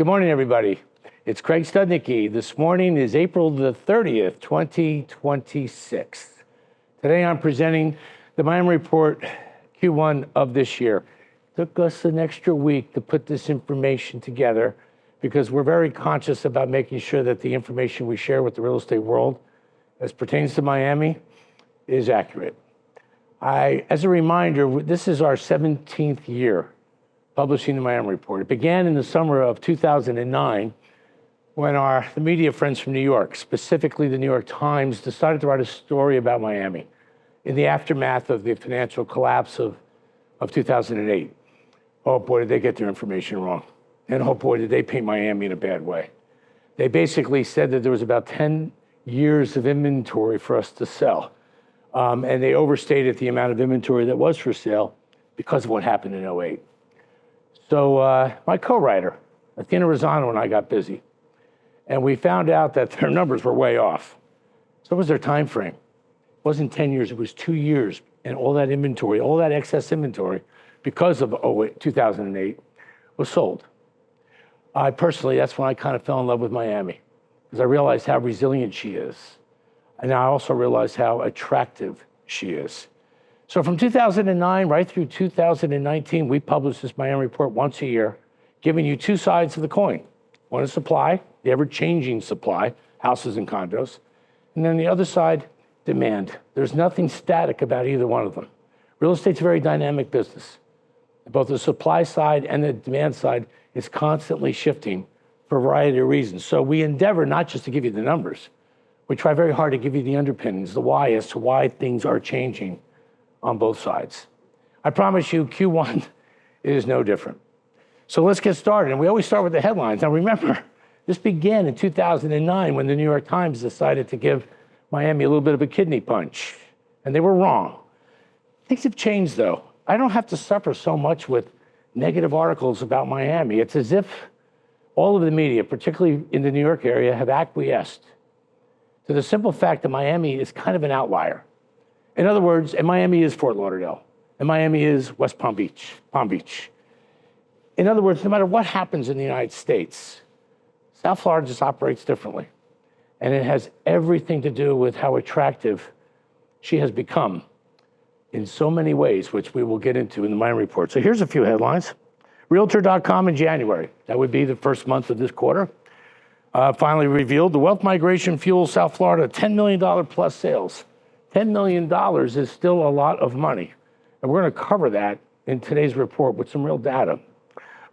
Good morning, everybody. It's Craig Studnicky. This morning is April the 30th, 2026. Today I'm presenting the Miami Report Q1 of this year. Took us an extra week to put this information together because we're very conscious about making sure that the information we share with the real estate world as pertains to Miami is accurate. As a reminder, this is our 17th year publishing the Miami Report. It began in the summer of 2009 when the media friends from New York, specifically the New York Times, decided to write a story about Miami in the aftermath of the financial collapse of 2008. Oh boy, did they get their information wrong. And oh boy, did they paint Miami in a bad way. They basically said that there was about 10 years of inventory for us to sell. And they overstated the amount of inventory that was for sale because of what happened in 08. So my co-writer, Athena Rosano, and I got busy. And we found out that their numbers were way off. So was their time frame. It wasn't 10 years, it was 2 years. And all that inventory, all that excess inventory, because of 2008, was sold. I personally, that's when I kind of fell in love with Miami, because I realized how resilient she is. And I also realized how attractive she is. So from 2009 right through 2019, we publish this Miami Report once a year, giving you two sides of the coin. One is supply, the ever-changing supply, houses and condos. And then the other side, demand. There's nothing static about either one of them. Real estate's a very dynamic business. Both the supply side and the demand side is constantly shifting for a variety of reasons. So we endeavor not just to give you the numbers, we try very hard to give you the underpinnings, the why as to why things are changing on both sides. I promise you Q1 is no different. So let's get started. And we always start with the headlines. Now remember, this began in 2009 when the New York Times decided to give Miami a little bit of a kidney punch. And they were wrong. Things have changed though. I don't have to suffer so much with negative articles about Miami. It's as if all of the media, particularly in the New York area, have acquiesced to the simple fact that Miami is kind of an outlier. In other words, and Miami is Fort Lauderdale, and Miami is West Palm Beach. In other words, no matter what happens in the United States, South Florida just operates differently. And it has everything to do with how attractive she has become in so many ways, which we will get into in the Miami Report. So here's a few headlines. Realtor.com in January, that would be the first month of this quarter, finally revealed the wealth migration fuels South Florida $10 million plus sales. $10 million is still a lot of money. And we're going to cover that in today's report with some real data.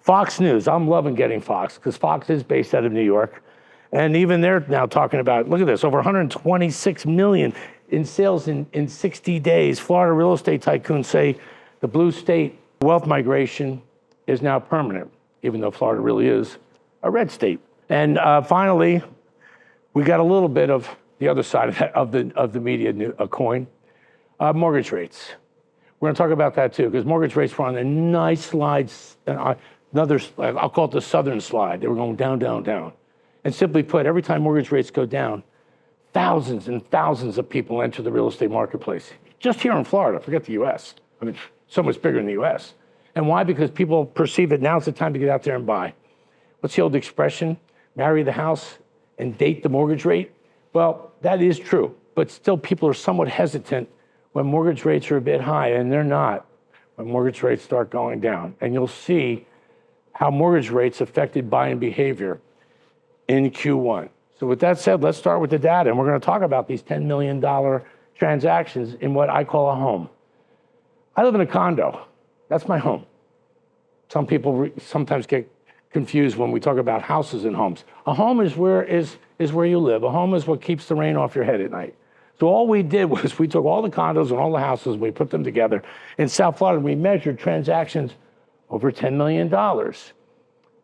Fox News, I'm loving getting Fox because Fox is based out of New York. And even they're now talking about, look at this, over 126 million in sales in 60 days. Florida real estate tycoons say the blue state wealth migration is now permanent, even though Florida really is a red state. And finally, we got a little bit of the other side of the media coin, mortgage rates. We're going to talk about that too, because mortgage rates were on a nice slide, another, I'll call it the southern slide. They were going down, down, down. And simply put, every time mortgage rates go down, thousands and thousands of people enter the real estate marketplace. Just here in Florida, forget the US. I mean, so much bigger than the US. And why? Because people perceive that now's the time to get out there and buy. What's the old expression? Marry the house and date the mortgage rate? Well, that is true, but still people are somewhat hesitant when mortgage rates are a bit high, and they're not when mortgage rates start going down. And you'll see how mortgage rates affected buying behavior in Q1. So with that said, let's start with the data, and we're going to talk about these $10 million transactions in what I call a home. I live in a condo. That's my home. Some people sometimes get confused when we talk about houses and homes. A home is where you live. A home is what keeps the rain off your head at night. So all we did was we took all the condos and all the houses, we put them together in South Florida, and we measured transactions over $10 million,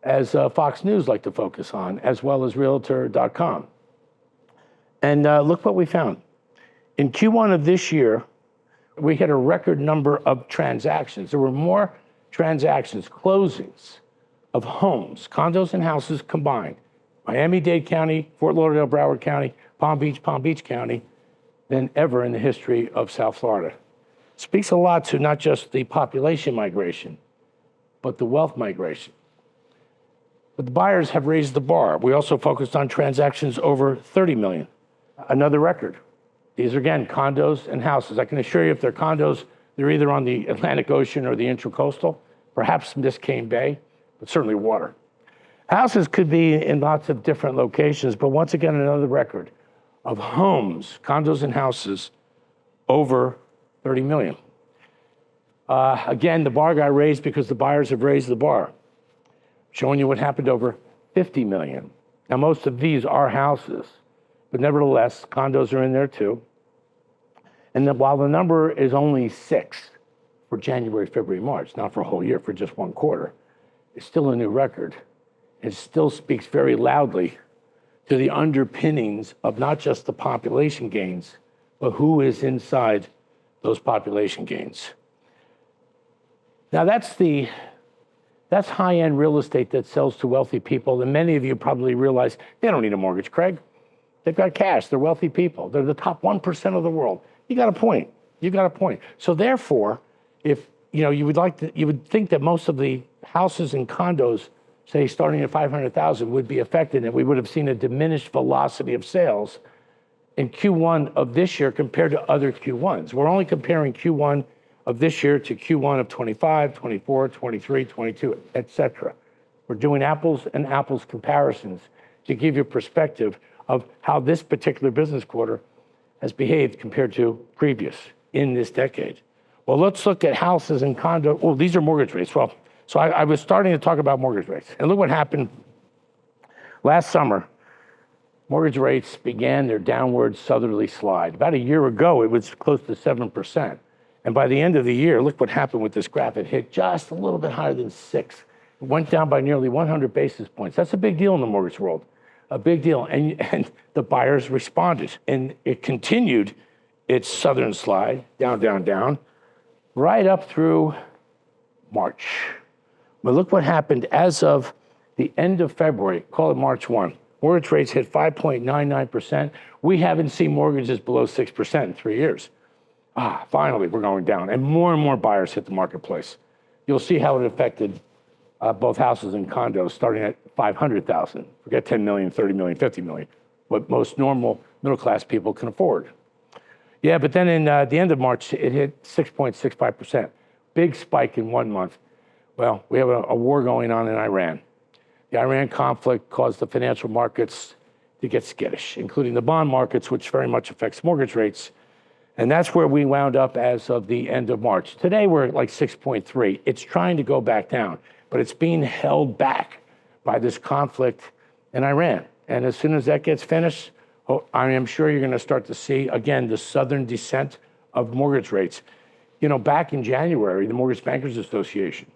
as Fox News like to focus on, as well as Realtor.com. And look what we found. In Q1 of this year, we had a record number of transactions. There were more transactions, closings, of homes, condos and houses combined, Miami-Dade County, Fort Lauderdale, Broward County, Palm Beach County, than ever in the history of South Florida. Speaks a lot to not just the population migration, but the wealth migration. But the buyers have raised the bar. We also focused on transactions over 30 million, another record. These are, again, condos and houses. I can assure you if they're condos, they're either on the Atlantic Ocean or the Intracoastal, perhaps Biscayne Bay, but certainly water. Houses could be in lots of different locations, but once again, another record of homes, condos and houses over 30 million. Again, the bar got raised because the buyers have raised the bar, showing you what happened over 50 million. Now, most of these are houses, but nevertheless, condos are in there too. And then while the number is only 6 for January, February, March, not for a whole year, for just one quarter, it's still a new record. It still speaks very loudly to the underpinnings of not just the population gains, but who is inside those population gains. Now that's high-end real estate that sells to wealthy people, and many of you probably realize they don't need a mortgage, Craig. They've got cash. They're wealthy people. They're the top 1% of the world. You got a point. You got a point. So therefore, if you would think that most of the houses and condos, say starting at 500,000, would be affected, and we would have seen a diminished velocity of sales in Q1 of this year compared to other Q1s. We're only comparing Q1 of this year to Q1 of 25, 24, 23, 22, et cetera. We're doing apples and apples comparisons to give you perspective of how this particular business quarter has behaved compared to previous in this decade. Well, let's look at houses and condo. Oh, these are mortgage rates. Well, so I was starting to talk about mortgage rates. And look what happened last summer. Mortgage rates began their downward southerly slide. About a year ago, it was close to 7%. And by the end of the year, look what happened with this graph. It hit just a little bit higher than 6. It went down by nearly 100 basis points. That's a big deal in the mortgage world, a big deal. And the buyers responded. And it continued its southern slide, down, down, down, right up through March. But look what happened as of the end of February, call it March 1. Mortgage rates hit 5.99%. We haven't seen mortgages below 6% in 3 years. Finally, we're going down. And more buyers hit the marketplace. You'll see how it affected both houses and condos starting at 500,000. Forget 10 million, 30 million, 50 million, what most normal middle-class people can afford. Yeah, but then in the end of March, it hit 6.65%. Big spike in 1 month. Well, we have a war going on in Iran. The Iran conflict caused the financial markets to get skittish, including the bond markets, which very much affects mortgage rates. And that's where we wound up as of the end of March. Today, we're at like 6.3. It's trying to go back down, but it's being held back by this conflict in Iran. And as soon as that gets finished, I am sure you're going to start to see, again, the southern descent of mortgage rates. Back in January, the Mortgage Bankers Association,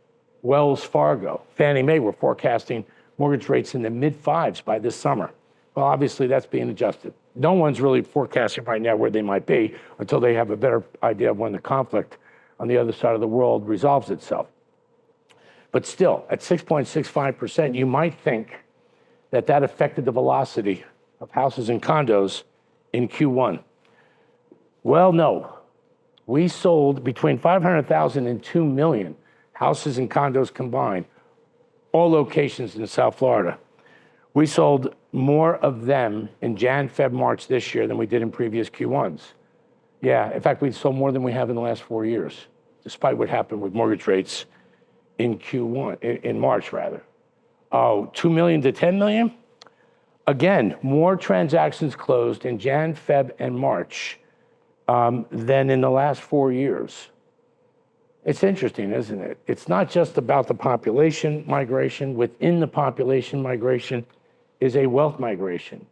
Wells Fargo, Fannie Mae were forecasting mortgage rates in the mid-5s by this summer. Well, obviously, that's being adjusted. No one's really forecasting right now where they might be until they have a better idea of when the conflict on the other side of the world resolves itself. But still, at 6.65%, you might think that affected the velocity of houses and condos in Q1. Well, no. We sold between 500,000 and 2 million houses and condos combined, all locations in South Florida. We sold more of them in Jan, Feb, March this year than we did in previous Q1s. Yeah, in fact, we sold more than we have in the last 4 years, despite what happened with mortgage rates in Q1, in March rather. 2 million to 10 million? Again, more transactions closed in Jan, Feb, and March than in the last 4 years. It's interesting, isn't it? It's not just about the population migration. Within the population migration is a wealth migration.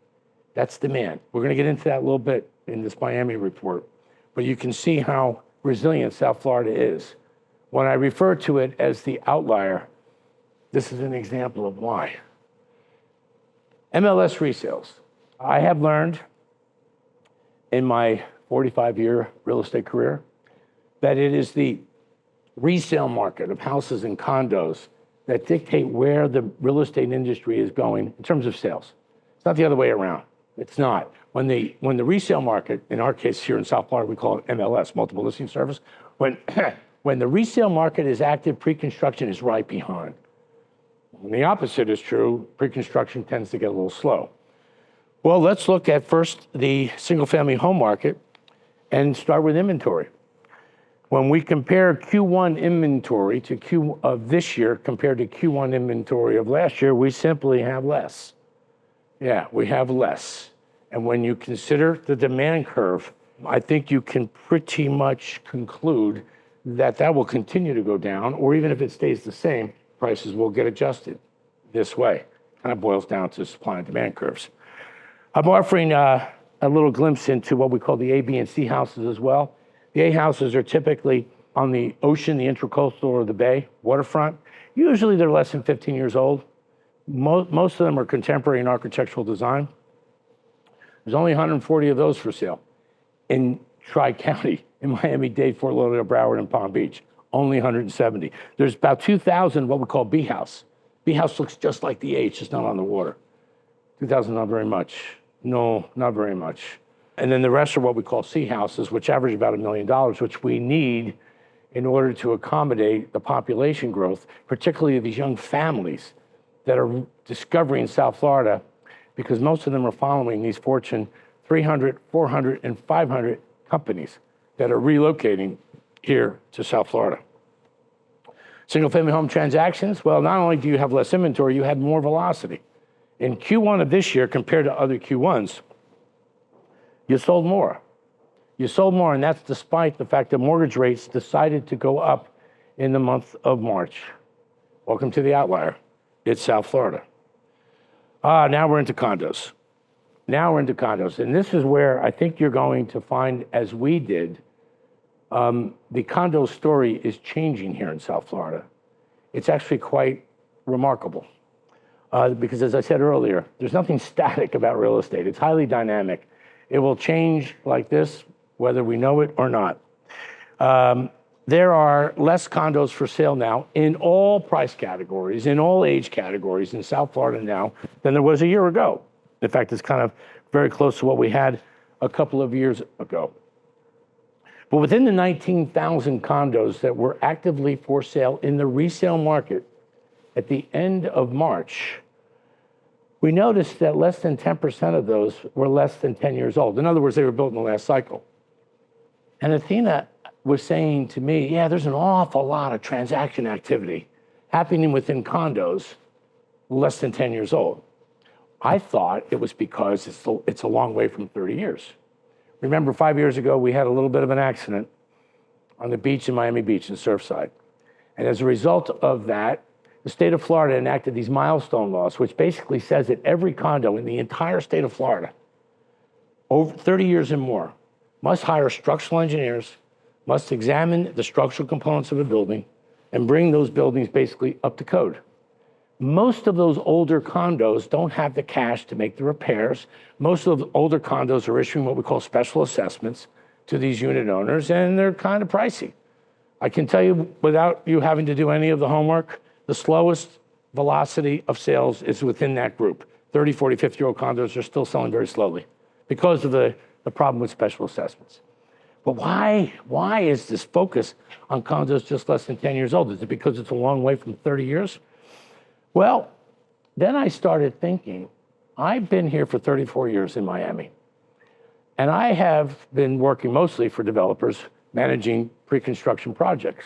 That's demand. We're going to get into that a little bit in this Miami report. But you can see how resilient South Florida is. When I refer to it as the outlier, this is an example of why. MLS resales. I have learned in my 45-year real estate career that it is the resale market of houses and condos that dictate where the real estate industry is going in terms of sales. It's not the other way around. It's not. When the resale market, in our case here in South Florida, we call it MLS, multiple listing service. When the resale market is active, pre-construction is right behind. When the opposite is true, pre-construction tends to get a little slow. Well, let's look at first the single-family home market and start with inventory. When we compare Q1 inventory to Q of this year compared to Q1 inventory of last year, we simply have less. Yeah, we have less. And when you consider the demand curve, I think you can pretty much conclude that that will continue to go down, or even if it stays the same, prices will get adjusted this way. Kind of boils down to supply and demand curves. I'm offering a little glimpse into what we call the A, B, and C houses as well. The A houses are typically on the ocean, the intracoastal, or the bay, waterfront. Usually they're less than 15 years old. Most of them are contemporary in architectural design. There's only 140 of those for sale in Tri-County, in Miami-Dade, Fort Lauderdale, Broward, and Palm Beach. Only 170. There's about 2,000 what we call B house. B house looks just like the A, it's just not on the water. 2,000, not very much. No, not very much. And then the rest are what we call C houses, which average about $1 million, which we need in order to accommodate the population growth, particularly these young families that are discovering South Florida, because most of them are following these Fortune 300, 400, and 500 companies that are relocating here to South Florida. Single-family home transactions, well, not only do you have less inventory, you have more velocity. In Q1 of this year compared to other Q1s, you sold more. You sold more, and that's despite the fact that mortgage rates decided to go up in the month of March. Welcome to the outlier. It's South Florida. Now we're into condos. And this is where I think you're going to find, as we did, the condo story is changing here in South Florida. It's actually quite remarkable. Because as I said earlier, there's nothing static about real estate. It's highly dynamic. It will change like this, whether we know it or not. There are less condos for sale now in all price categories, in all age categories in South Florida now than there was a year ago. In fact, it's kind of very close to what we had a couple of years ago. But within the 19,000 condos that were actively for sale in the resale market at the end of March, we noticed that less than 10% of those were less than 10 years old. In other words, they were built in the last cycle. And Athena was saying to me, yeah, there's an awful lot of transaction activity happening within condos less than 10 years old. I thought it was because it's a long way from 30 years. Remember, 5 years ago, we had a little bit of an accident on the beach in Miami Beach in Surfside. And as a result of that, the state of Florida enacted these milestone laws, which basically says that every condo in the entire state of Florida, over 30 years and more, must hire structural engineers, must examine the structural components of a building, and bring those buildings basically up to code. Most of those older condos don't have the cash to make the repairs. Most of the older condos are issuing what we call special assessments to these unit owners, and they're kind of pricey. I can tell you, without you having to do any of the homework, the slowest velocity of sales is within that group. 30, 40, 50-year-old condos are still selling very slowly because of the problem with special assessments. But why is this focus on condos just less than 10 years old? Is it because it's a long way from 30 years? Well, then I started thinking, I've been here for 34 years in Miami, and I have been working mostly for developers managing pre-construction projects.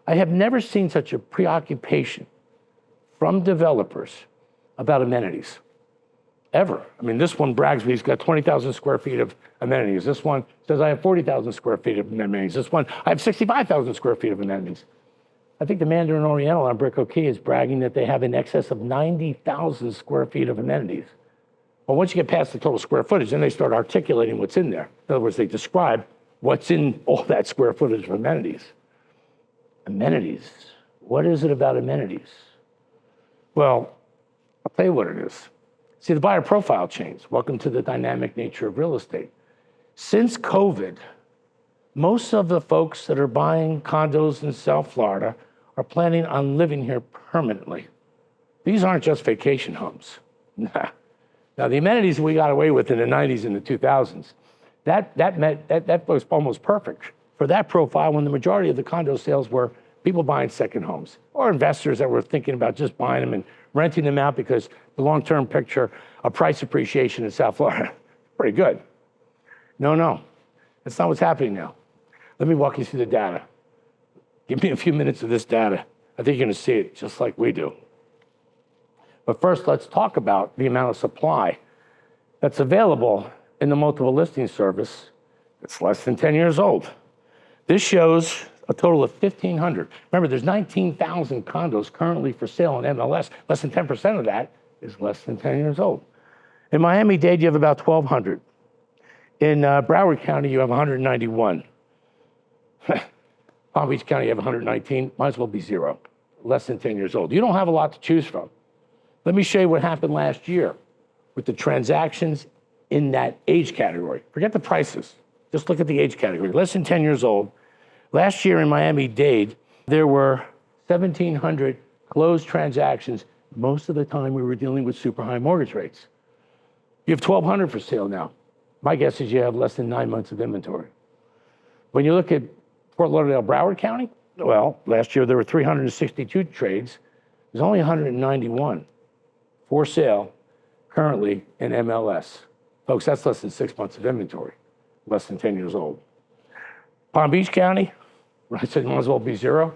I have never seen such a preoccupation from developers about amenities, ever. I mean, this one brags me, he's got 20,000 square feet of amenities. This one says I have 40,000 square feet of amenities. This one, I have 65,000 square feet of amenities. I think the Mandarin Oriental on Brickell Key is bragging that they have in excess of 90,000 square feet of amenities. Well, once you get past the total square footage, then they start articulating what's in there. In other words, they describe what's in all that square footage of amenities. Amenities. What is it about amenities? Well, I'll tell you what it is. See, the buyer profile changed. Welcome to the dynamic nature of real estate. Since COVID, most of the folks that are buying condos in South Florida are planning on living here permanently. These aren't just vacation homes. Now, the amenities we got away with in the 90s and the 2000s, that was almost perfect for that profile when the majority of the condo sales were people buying second homes, or investors that were thinking about just buying them and renting them out because the long-term picture of price appreciation in South Florida, pretty good. No, that's not what's happening now. Let me walk you through the data. Give me a few minutes of this data. I think you're gonna see it just like we do. But first, let's talk about the amount of supply that's available in the multiple listing service that's less than 10 years old. This shows a total of 1,500. Remember, there's 19,000 condos currently for sale in MLS. Less than 10% of that is less than 10 years old. In Miami-Dade, you have about 1,200. In Broward County, you have 191. Palm Beach County, you have 119. Might as well be zero, less than 10 years old. You don't have a lot to choose from. Let me show you what happened last year with the transactions in that age category. Forget the prices. Just look at the age category. Less than 10 years old. Last year in Miami-Dade, there were 1,700 closed transactions. Most of the time, we were dealing with super high mortgage rates. You have 1,200 for sale now. My guess is you have less than 9 months of inventory. When you look at Fort Lauderdale, Broward County, well, last year there were 362 trades. There's only 191 for sale currently in MLS. Folks, that's less than 6 months of inventory, less than 10 years old. Palm Beach County, I said might as well be zero.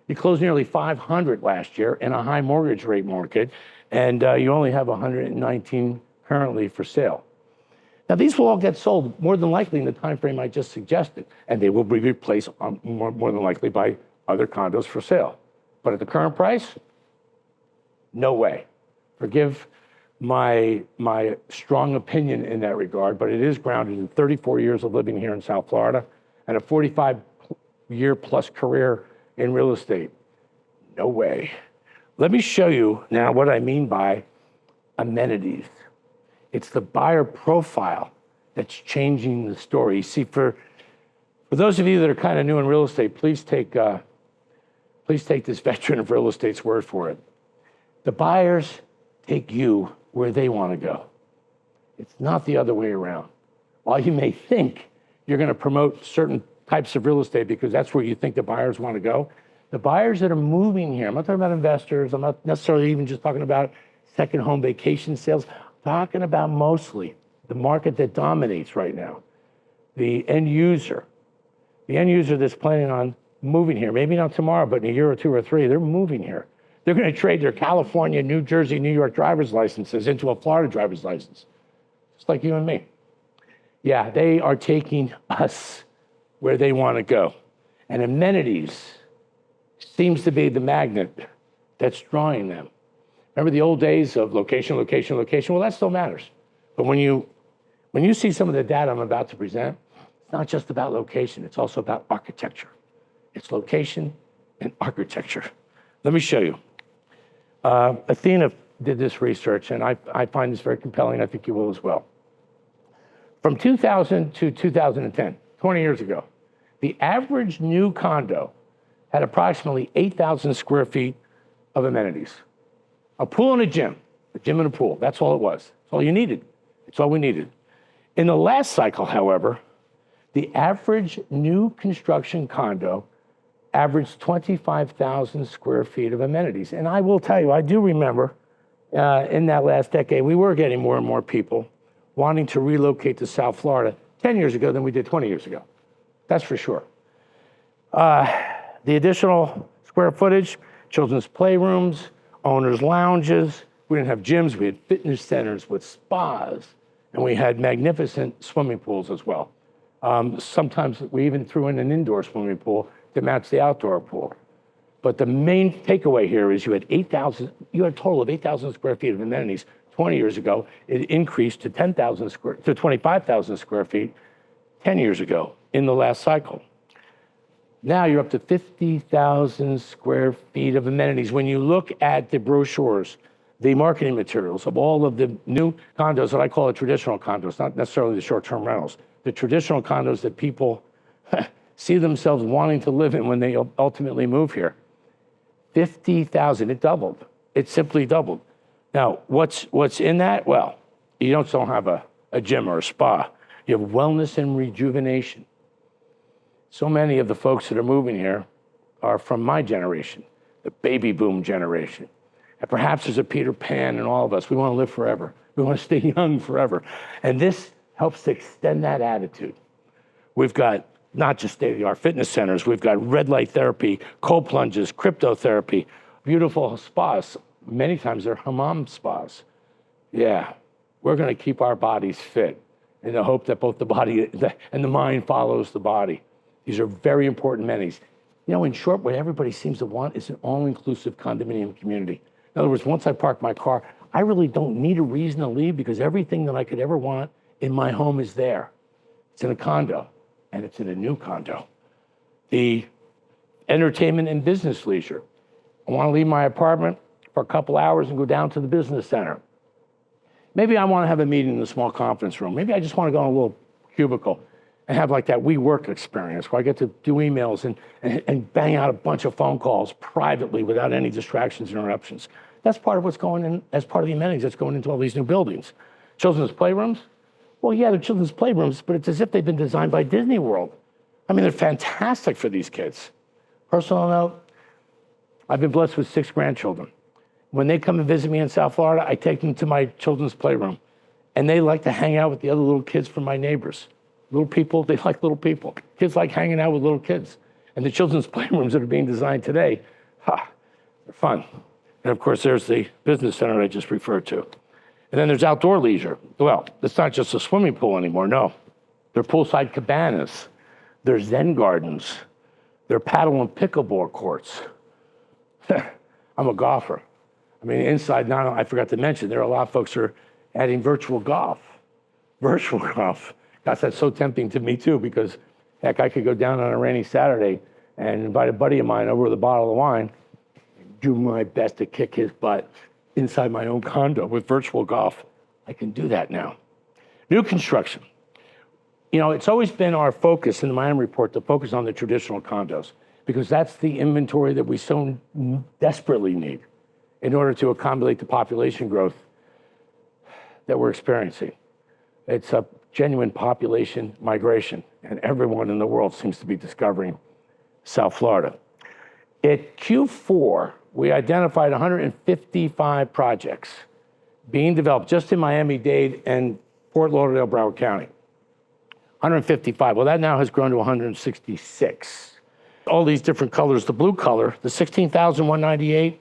You closed nearly 500 last year in a high mortgage rate market, and you only have 119 currently for sale. Now, these will all get sold more than likely in the time frame I just suggested, and they will be replaced more than likely by other condos for sale. But at the current price, no way. Forgive my strong opinion in that regard, but it is grounded in 34 years of living here in South Florida and a 45-year plus career in real estate. No way. Let me show you now what I mean by amenities. It's the buyer profile that's changing the story. You see, for those of you that are kind of new in real estate, please take this veteran of real estate's word for it. The buyers take you where they want to go. It's not the other way around. While you may think you're going to promote certain types of real estate because that's where you think the buyers want to go, the buyers that are moving here, I'm not talking about investors, I'm not necessarily even just talking about second home vacation sales, talking about mostly the market that dominates right now, the end user that's planning on moving here, maybe not tomorrow, but in a year or two or three, they're moving here. They're going to trade their California, New Jersey, New York driver's licenses into a Florida driver's license, just like you and me. Yeah, they are taking us where they want to go. And amenities seems to be the magnet that's drawing them. Remember the old days of location, location, location? Well, that still matters. But when you see some of the data I'm about to present, it's not just about location, it's also about architecture. It's location and architecture. Let me show you. Athena did this research, and I find this very compelling. I think you will as well. From 2000 to 2010, 20 years ago, the average new condo had approximately 8,000 square feet of amenities. A pool and a gym and a pool. That's all it was. That's all you needed. It's all we needed. In the last cycle, however, the average new construction condo averaged 25,000 square feet of amenities. And I will tell you, I do remember in that last decade, we were getting more and more people wanting to relocate to South Florida 10 years ago than we did 20 years ago. That's for sure. The additional square footage, children's playrooms, owners' lounges. We didn't have gyms, we had fitness centers with spas, and we had magnificent swimming pools as well. Sometimes we even threw in an indoor swimming pool to match the outdoor pool. But the main takeaway here is you had a total of 8,000 square feet of amenities. 20 years ago, it increased to 25,000 square feet 10 years ago in the last cycle. Now you're up to 50,000 square feet of amenities. When you look at the brochures, the marketing materials of all of the new condos that I call the traditional condos, not necessarily the short-term rentals, the traditional condos that people see themselves wanting to live in when they ultimately move here. 50,000, it doubled. It simply doubled. Now, what's in that? Well, you don't have a gym or a spa. You have wellness and rejuvenation. So many of the folks that are moving here are from my generation, the baby boom generation. And perhaps there's a Peter Pan in all of us. We want to live forever. We want to stay young forever. And this helps to extend that attitude. We've got not just state-of-the-art fitness centers, we've got red light therapy, cold plunges, cryptotherapy, beautiful spas. Many times they're hammam spas. Yeah, we're going to keep our bodies fit in the hope that both the body and the mind follows the body. These are very important amenities. You know, in short, what everybody seems to want is an all-inclusive condominium community. In other words, once I park my car, I really don't need a reason to leave because everything that I could ever want in my home is there. It's in a condo, and it's in a new condo. The entertainment and business leisure. I want to leave my apartment for a couple hours and go down to the business center. Maybe I want to have a meeting in a small conference room. Maybe I just want to go in a little cubicle and have like that WeWork experience where I get to do emails and bang out a bunch of phone calls privately without any distractions and interruptions. That's part of what's going in as part of the amenities that's going into all these new buildings. Children's playrooms? Well, yeah, they're children's playrooms, but it's as if they've been designed by Disney World. I mean, they're fantastic for these kids. Personal note, I've been blessed with 6 grandchildren. When they come and visit me in South Florida, I take them to my children's playroom. And they like to hang out with the other little kids from my neighbors. Little people, they like little people. Kids like hanging out with little kids. And the children's playrooms that are being designed today, they're fun. And of course, there's the business center I just referred to. And then there's outdoor leisure. Well, it's not just a swimming pool anymore, no. They're poolside cabanas. There's Zen gardens. They're paddle and pickleball courts. I'm a golfer. I mean, inside now, I forgot to mention, there are a lot of folks who are adding virtual golf. Virtual golf. Gosh, that's so tempting to me too, because heck, I could go down on a rainy Saturday and invite a buddy of mine over with a bottle of wine, and do my best to kick his butt inside my own condo with virtual golf. I can do that now. New construction. You know, it's always been our focus in the Miami Report to focus on the traditional condos, because that's the inventory that we so desperately need in order to accommodate the population growth that we're experiencing. It's a genuine population migration, and everyone in the world seems to be discovering South Florida. At Q4, we identified 155 projects being developed just in Miami-Dade and Fort Lauderdale, Broward County. 155. Well, that now has grown to 166. All these different colors. The blue color, the 16,198,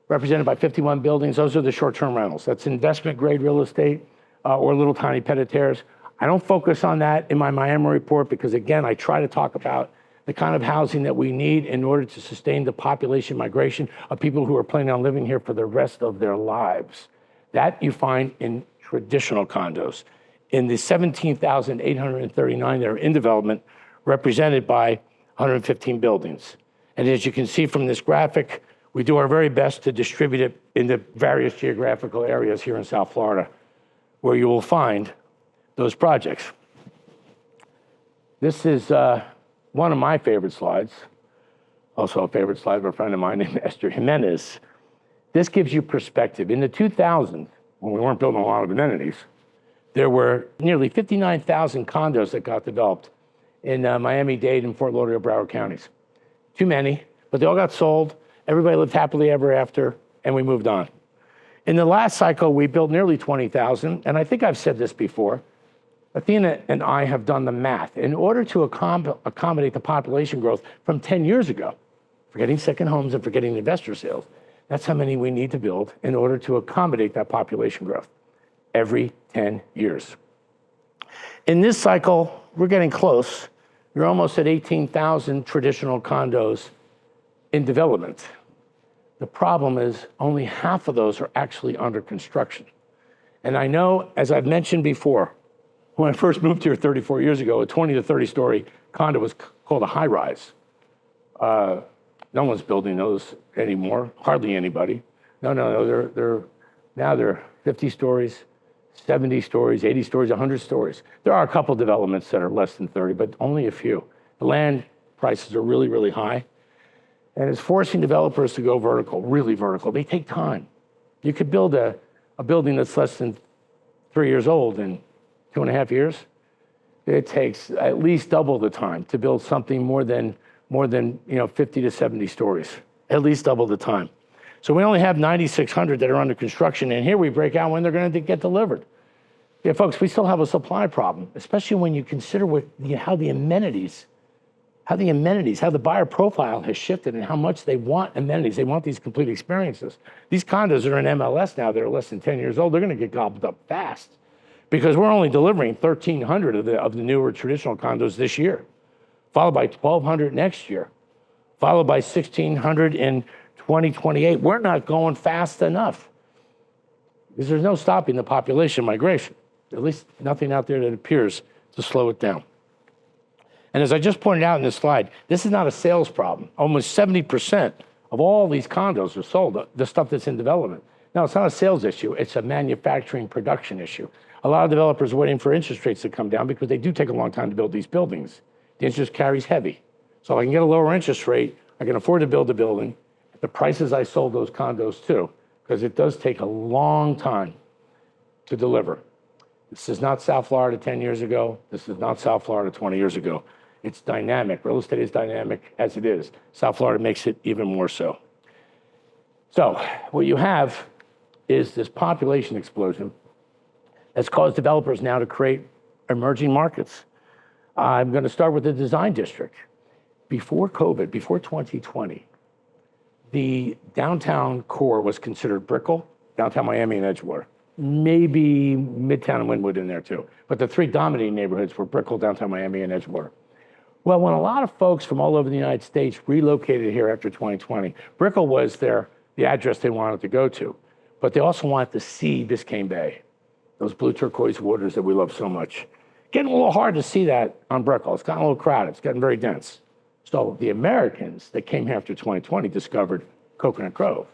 represented by 51 buildings. Those are the short-term rentals. That's investment-grade real estate or little tiny pied-à-terres. I don't focus on that in my Miami report because, again, I try to talk about the kind of housing that we need in order to sustain the population migration of people who are planning on living here for the rest of their lives. That you find in traditional condos. In the 17,839 that are in development, represented by 115 buildings. And as you can see from this graphic, we do our very best to distribute it into various geographical areas here in South Florida, where you will find those projects. This is one of my favorite slides, also a favorite slide of a friend of mine named Esther Jimenez. This gives you perspective. In the 2000s, when we weren't building a lot of amenities, there were nearly 59,000 condos that got developed in Miami-Dade and Fort Lauderdale, Broward counties. Too many, but they all got sold. Everybody lived happily ever after, and we moved on. In the last cycle, we built nearly 20,000, and I think I've said this before. Athena and I have done the math. In order to accommodate the population growth from 10 years ago, forgetting second homes and forgetting investor sales, that's how many we need to build in order to accommodate that population growth every 10 years. In this cycle, we're getting close. We're almost at 18,000 traditional condos in development. The problem is only half of those are actually under construction. And I know, as I've mentioned before, when I first moved here 34 years ago, a 20 to 30 story condo was called a high rise. No one's building those anymore, hardly anybody. No, they're 50 stories, 70 stories, 80 stories, 100 stories. There are a couple developments that are less than 30, but only a few. The land prices are really, really high. And it's forcing developers to go vertical, really vertical. They take time. You could build a building that's less than 3 years old in 2.5 years. It takes at least double the time to build something more than more than 50 to 70 stories, at least double the time. So we only have 9,600 that are under construction, and here we break out when they're going to get delivered. Yeah, folks, we still have a supply problem, especially when you consider how the buyer profile has shifted and how much they want amenities. They want these complete experiences. These condos are in MLS now. They're less than 10 years old. They're going to get gobbled up fast because we're only delivering 1,300 of the newer traditional condos this year, followed by 1,200 next year, followed by 1,600 in 2028. We're not going fast enough because there's no stopping the population migration, at least nothing out there that appears to slow it down. And as I just pointed out in this slide, this is not a sales problem. Almost 70% of all these condos are sold, the stuff that's in development. Now, it's not a sales issue, it's a manufacturing production issue. A lot of developers are waiting for interest rates to come down because they do take a long time to build these buildings. The interest carries heavy. So if I can get a lower interest rate, I can afford to build a building at the prices I sold those condos to, because it does take a long time to deliver. This is not South Florida 10 years ago. This is not South Florida 20 years ago. It's dynamic. Real estate is dynamic as it is. South Florida makes it even more so. So what you have is this population explosion that's caused developers now to create emerging markets. I'm going to start with the design district. Before COVID, before 2020, the downtown core was considered Brickell, downtown Miami, and Edgewater. Maybe Midtown and Wynwood in there too. But the three dominating neighborhoods were Brickell, downtown Miami, and Edgewater. Well, when a lot of folks from all over the United States relocated here after 2020, Brickell was the address they wanted to go to. But they also wanted to see Biscayne Bay, those blue turquoise waters that we love so much. Getting a little hard to see that on Brickell. It's gotten a little crowded. It's getting very dense. So the Americans that came here after 2020 discovered Coconut Grove.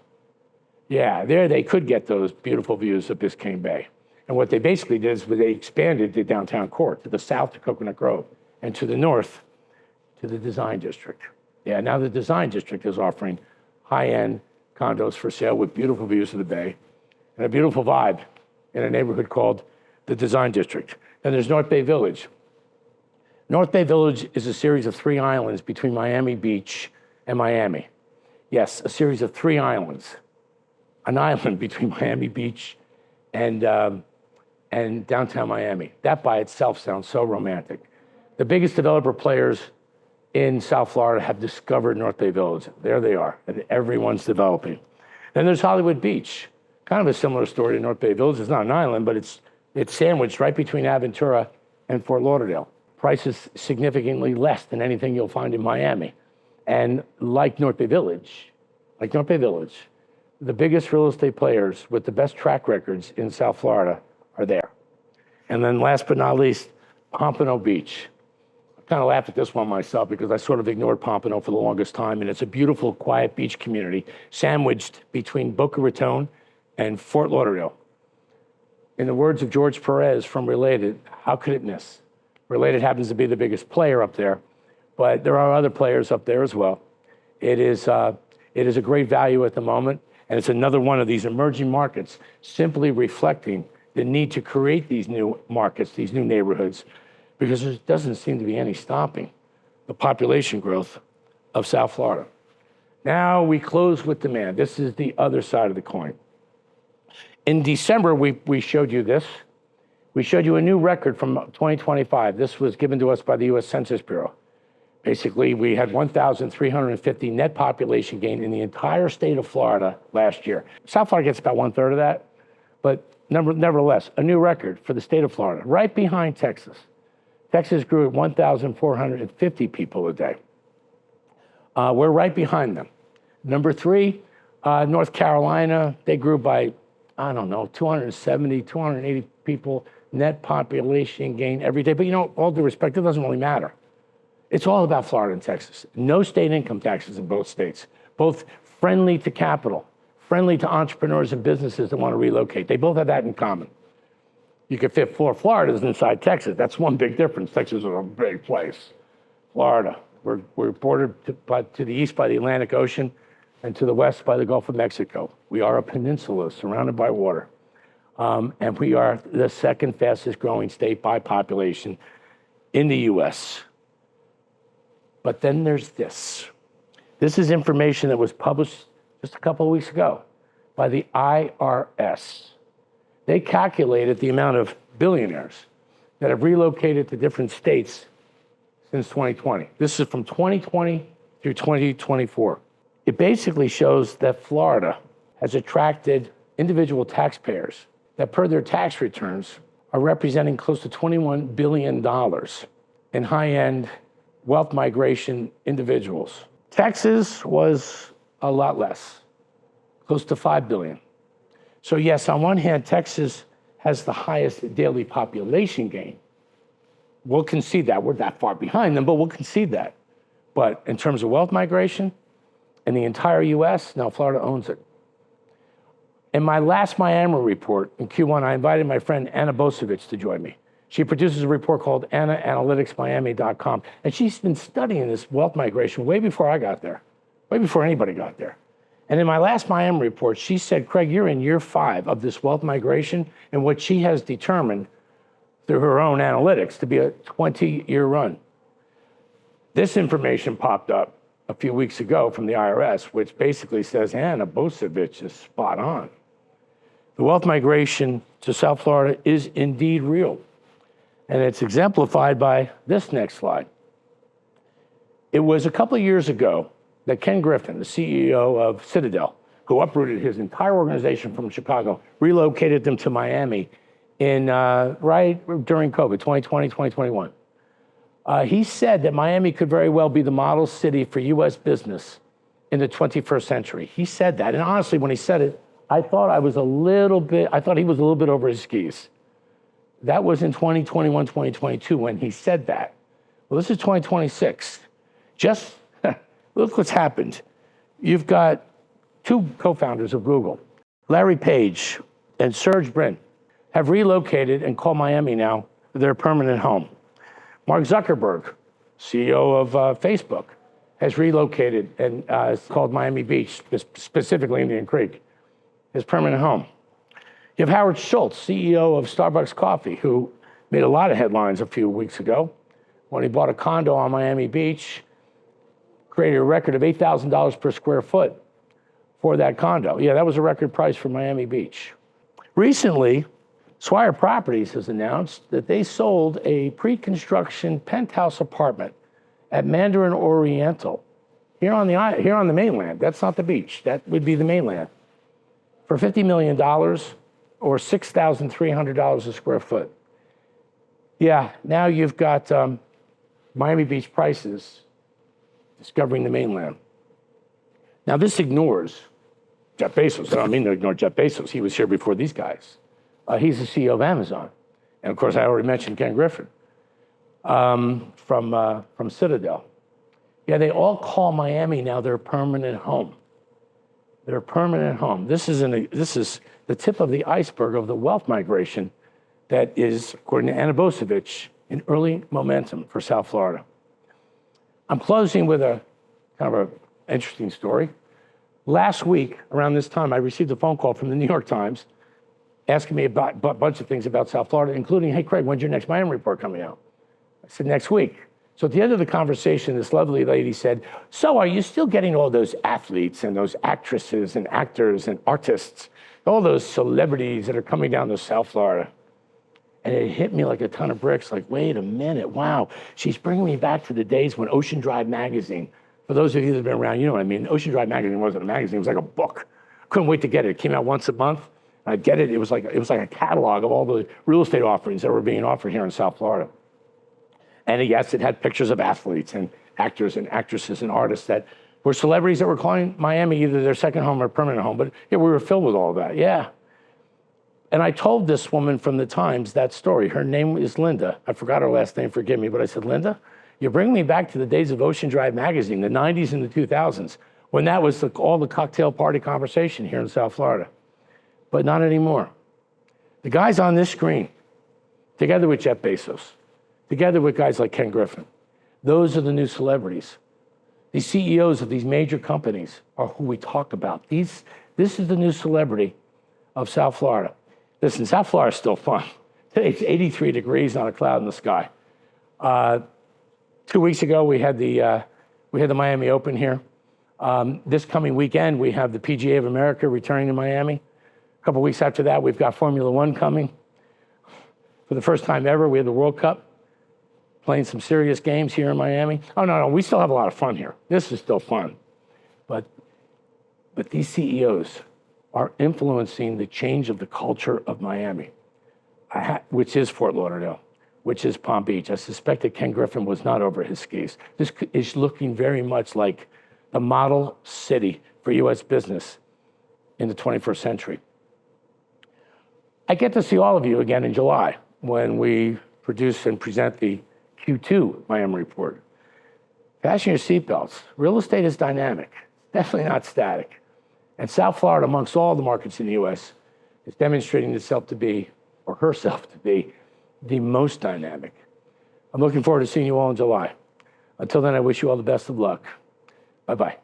Yeah, there they could get those beautiful views of Biscayne Bay. And what they basically did is they expanded the downtown core to the south to Coconut Grove and to the north to the design district. Yeah, now the design district is offering high-end condos for sale with beautiful views of the bay and a beautiful vibe in a neighborhood called the design district. Then there's North Bay Village. North Bay Village is a series of 3 islands between Miami Beach and Miami. Yes, a series of 3 islands. An island between Miami Beach and downtown Miami. That by itself sounds so romantic. The biggest developer players in South Florida have discovered North Bay Village. There they are, and everyone's developing. Then there's Hollywood Beach. Kind of a similar story to North Bay Village. It's not an island, but it's sandwiched right between Aventura and Fort Lauderdale. Price is significantly less than anything you'll find in Miami. And like North Bay Village, the biggest real estate players with the best track records in South Florida are there. And then last but not least, Pompano Beach. I kind of laughed at this one myself because I sort of ignored Pompano for the longest time, and it's a beautiful, quiet beach community sandwiched between Boca Raton and Fort Lauderdale. In the words of George Perez from Related, how could it miss? Related happens to be the biggest player up there, but there are other players up there as well. It is a great value at the moment, and it's another one of these emerging markets simply reflecting the need to create these new markets, these new neighborhoods, because there doesn't seem to be any stopping the population growth of South Florida. Now we close with demand. This is the other side of the coin. In December, we showed you this. We showed you a new record from 2025. This was given to us by the U.S. Census Bureau. Basically, we had 1,350 net population gain in the entire state of Florida last year. South Florida gets about 1/3 of that, but nevertheless, a new record for the state of Florida, right behind Texas. Texas grew at 1,450 people a day. We're right behind them. Number 3, North Carolina, they grew by, 270, 280 people, net population gain every day. But all due respect, it doesn't really matter. It's all about Florida and Texas. No state income taxes in both states, both friendly to capital, friendly to entrepreneurs and businesses that want to relocate. They both have that in common. You could fit 4 Floridas inside Texas. That's one big difference. Texas is a big place. Florida, we're bordered to the east by the Atlantic Ocean and to the west by the Gulf of Mexico. We are a peninsula surrounded by water. And we are the second fastest growing state by population in the U.S. But then there's this. This is information that was published just a couple of weeks ago by the IRS. They calculated the amount of billionaires that have relocated to different states since 2020. This is from 2020 through 2024. It basically shows that Florida has attracted individual taxpayers that per their tax returns are representing close to $21 billion in high-end wealth migration individuals. Texas was a lot less, close to $5 billion. So yes, on one hand, Texas has the highest daily population gain. We'll concede that. We're that far behind them, but we'll concede that. But in terms of wealth migration in the entire US, now Florida owns it. In my last Miami report in Q1, I invited my friend Anna Bosevich to join me. She produces a report called AnnaAnalyticsMiami.com, and she's been studying this wealth migration way before I got there, way before anybody got there. And in my last Miami report, she said, Craig, you're in year 5 of this wealth migration and what she has determined through her own analytics to be a 20-year run. This information popped up a few weeks ago from the IRS, which basically says Anna Bosevich is spot on. The wealth migration to South Florida is indeed real. And it's exemplified by this next slide. It was a couple of years ago that Ken Griffin, the CEO of Citadel, who uprooted his entire organization from Chicago, relocated them to Miami in right during COVID, 2020, 2021. He said that Miami could very well be the model city for US business in the 21st century. He said that, and honestly, when he said it, I thought he was a little bit over his skis. That was in 2021, 2022 when he said that. Well, this is 2026. Just look what's happened. You've got 2 co-founders of Google, Larry Page and Serge Brin, have relocated and call Miami now their permanent home. Mark Zuckerberg, CEO of Facebook, has relocated and it's called Miami Beach, specifically Indian Creek, his permanent home. You have Howard Schultz, CEO of Starbucks Coffee, who made a lot of headlines a few weeks ago when he bought a condo on Miami Beach, created a record of $8,000 per square foot for that condo. Yeah, that was a record price for Miami Beach. Recently, Swire Properties has announced that they sold a pre-construction penthouse apartment at Mandarin Oriental here on the mainland. That's not the beach. That would be the mainland. For $50 million or $6,300 a square foot. Yeah, now you've got Miami Beach prices discovering the mainland. Now this ignores Jeff Bezos. I don't mean to ignore Jeff Bezos. He was here before these guys. He's the CEO of Amazon. And of course, I already mentioned Ken Griffin from Citadel. Yeah, they all call Miami now their permanent home. Their permanent home. This is the tip of the iceberg of the wealth migration that is, according to Anna Bosevich, in early momentum for South Florida. I'm closing with a kind of an interesting story. Last week, around this time, I received a phone call from the New York Times asking me about a bunch of things about South Florida, including, hey, Craig, when's your next Miami report coming out? I said, next week. So at the end of the conversation, this lovely lady said, so are you still getting all those athletes and those actresses and actors and artists, all those celebrities that are coming down to South Florida? And it hit me like a ton of bricks, like, wait a minute, wow. She's bringing me back to the days when Ocean Drive magazine, for those of you that have been around, you know what I mean. Ocean Drive magazine wasn't a magazine, it was like a book. Couldn't wait to get it. It came out once a month. I'd get it, it was like a catalog of all the real estate offerings that were being offered here in South Florida. And yes, it had pictures of athletes and actors and actresses and artists that were celebrities that were calling Miami either their second home or permanent home. But yeah, we were filled with all of that, yeah. And I told this woman from the Times that story. Her name is Linda. I forgot her last name, forgive me. But I said, Linda, you bring me back to the days of Ocean Drive magazine, the 90s and the 2000s, when that was all the cocktail party conversation here in South Florida. But not anymore. The guys on this screen, together with Jeff Bezos, together with guys like Ken Griffin, those are the new celebrities. These CEOs of these major companies are who we talk about. This is the new celebrity of South Florida. Listen, South Florida is still fun. Today it's 83 degrees, not a cloud in the sky. 2 weeks ago, we had the We had the Miami Open here. This coming weekend, we have the PGA of America returning to Miami. A couple weeks after that, we've got Formula One coming. For the first time ever, we have the World Cup, playing some serious games here in Miami. Oh, no, we still have a lot of fun here. This is still fun. But these CEOs are influencing the change of the culture of Miami, which is Fort Lauderdale, which is Palm Beach. I suspect that Ken Griffin was not over his skis. This is looking very much like the model city for U.S. business in the 21st century. I get to see all of you again in July when we produce and present the Q2 Miami Report. Fasten your seatbelts. Real estate is dynamic, definitely not static. And South Florida, amongst all the markets in the U.S., is demonstrating itself to be, or herself to be, the most dynamic. I'm looking forward to seeing you all in July. Until then, I wish you all the best of luck. Bye-bye.